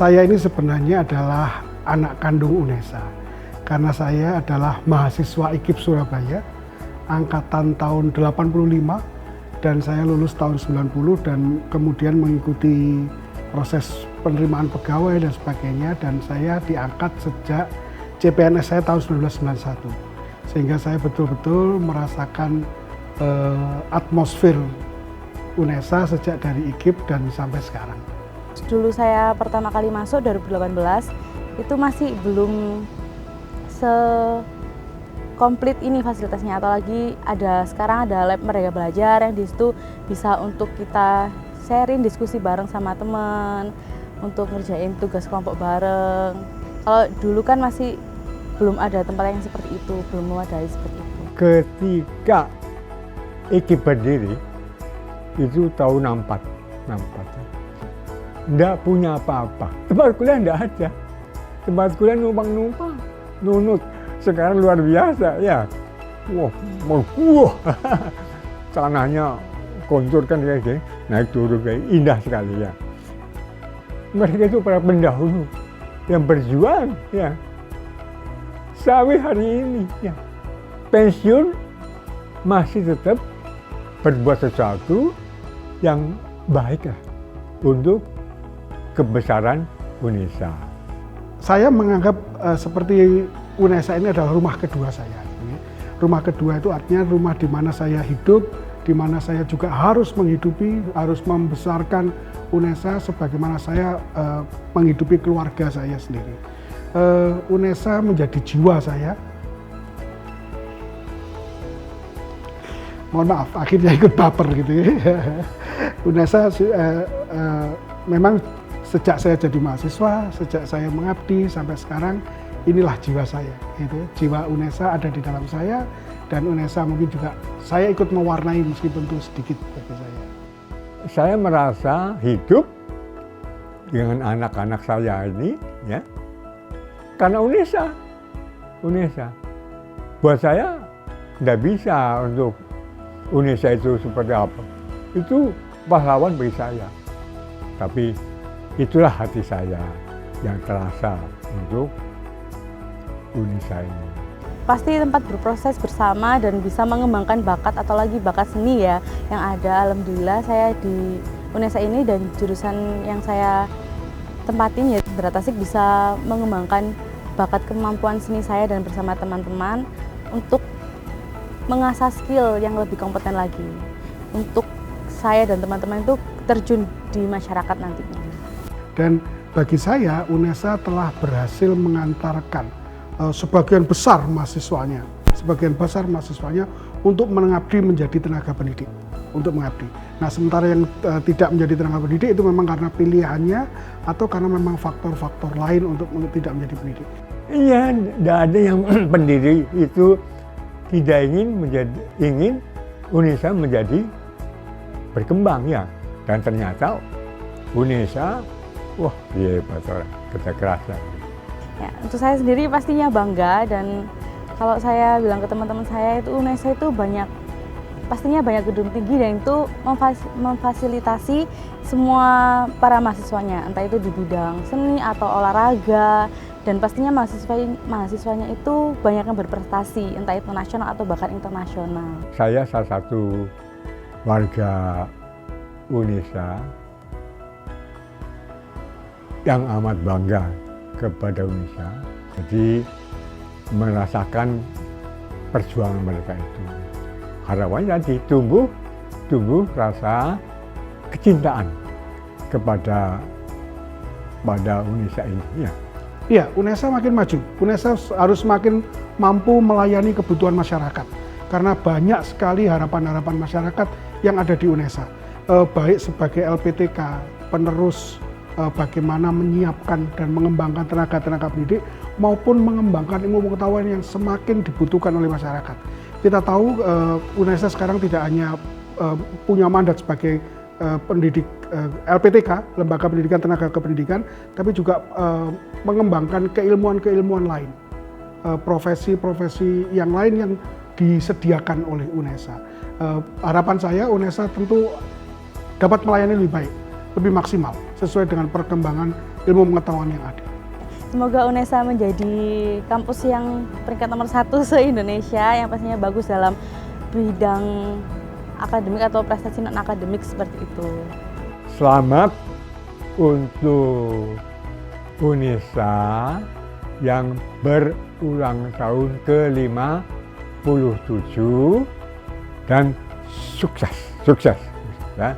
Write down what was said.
Saya ini sebenarnya adalah anak kandung UNESA. Karena saya adalah mahasiswa IKIP Surabaya, angkatan tahun 85, dan saya lulus tahun 90 dan kemudian mengikuti proses penerimaan pegawai dan sebagainya, dan saya diangkat sejak CPNS saya tahun 1991. Sehingga saya betul-betul merasakan atmosfer UNESA sejak dari IKIP dan sampai sekarang. Dulu saya pertama kali masuk 2018, itu masih belum komplit ini fasilitasnya, atau lagi sekarang ada lab Merdeka Belajar yang di situ bisa untuk kita sharing, diskusi bareng sama teman, untuk ngerjain tugas kelompok bareng. Kalau dulu kan masih belum ada tempat yang seperti itu, belum memadai seperti itu. Ketika IKIP berdiri itu tahun 64, nggak punya apa-apa, tempat kuliah nggak ada, tempat kuliah numpang-numpang, nunut. Sekarang luar biasa ya, wah, tanahnya kontur kan kayak gini, naik turun kayak indah sekali ya. Mereka itu para pendahulu yang berjuang ya, sampai hari ini ya, pensiun masih tetap berbuat sesuatu yang baik lah untuk kebesaran UNESA. Saya menganggap seperti UNESA ini adalah rumah kedua saya. Rumah kedua itu artinya rumah di mana saya hidup, di mana saya juga harus menghidupi, harus membesarkan UNESA sebagaimana saya menghidupi keluarga saya sendiri. UNESA menjadi jiwa saya. Mohon maaf, akhirnya ikut baper gitu ya. UNESA memang sejak saya jadi mahasiswa, sejak saya mengabdi sampai sekarang, inilah jiwa saya. Gitu. Jiwa UNESA ada di dalam saya, dan UNESA mungkin juga saya ikut mewarnai meskipun itu sedikit bagi saya. Saya merasa hidup dengan anak-anak saya ini, ya, karena UNESA. Buat saya nggak bisa untuk UNESA itu seperti apa. Itu pahlawan bagi saya. Tapi itulah hati saya yang terasa untuk UNESA ini. Pasti tempat berproses bersama dan bisa mengembangkan bakat atau lagi bakat seni ya yang ada. Alhamdulillah saya di UNESA ini dan jurusan yang saya tempatin ya Beratasik bisa mengembangkan bakat kemampuan seni saya dan bersama teman-teman untuk mengasah skill yang lebih kompeten lagi untuk saya dan teman-teman itu terjun di masyarakat nantinya. Dan bagi saya UNESA telah berhasil mengantarkan sebagian besar mahasiswanya untuk mengabdi menjadi tenaga pendidik, untuk mengabdi. Nah, sementara yang tidak menjadi tenaga pendidik itu memang karena pilihannya atau karena memang faktor-faktor lain untuk tidak menjadi pendidik. Iya, tidak ada yang pendidik itu tidak ingin UNESA menjadi berkembang ya. Dan ternyata UNESA, wah hebat orang, kerja keras. Ya, untuk saya sendiri pastinya bangga, dan kalau saya bilang ke teman-teman saya itu UNESA itu pastinya banyak gedung tinggi dan itu memfasilitasi semua para mahasiswanya, entah itu di bidang seni atau olahraga, dan pastinya mahasiswanya itu banyak yang berprestasi, entah itu nasional atau bahkan internasional. Saya salah satu warga UNESA yang amat bangga kepada UNESA, jadi merasakan perjuangan mereka itu. Harapannya nanti tumbuh rasa kecintaan kepada UNESA ini. Iya, UNESA makin maju. UNESA harus makin mampu melayani kebutuhan masyarakat, karena banyak sekali harapan-harapan masyarakat yang ada di UNESA. Baik sebagai LPTK, penerus bagaimana menyiapkan dan mengembangkan tenaga-tenaga pendidik maupun mengembangkan ilmu pengetahuan yang semakin dibutuhkan oleh masyarakat. Kita tahu UNESA sekarang tidak hanya punya mandat sebagai pendidik LPTK, Lembaga Pendidikan Tenaga Kependidikan, tapi juga mengembangkan keilmuan-keilmuan lain, profesi-profesi yang lain yang disediakan oleh UNESA. Harapan saya UNESA tentu dapat melayani lebih baik, lebih maksimal sesuai dengan perkembangan ilmu pengetahuan yang ada. Semoga UNESA menjadi kampus yang peringkat nomor 1 se-Indonesia yang pastinya bagus dalam bidang akademik atau prestasi non-akademik seperti itu. Selamat untuk UNESA yang berulang tahun ke-57 dan sukses ya.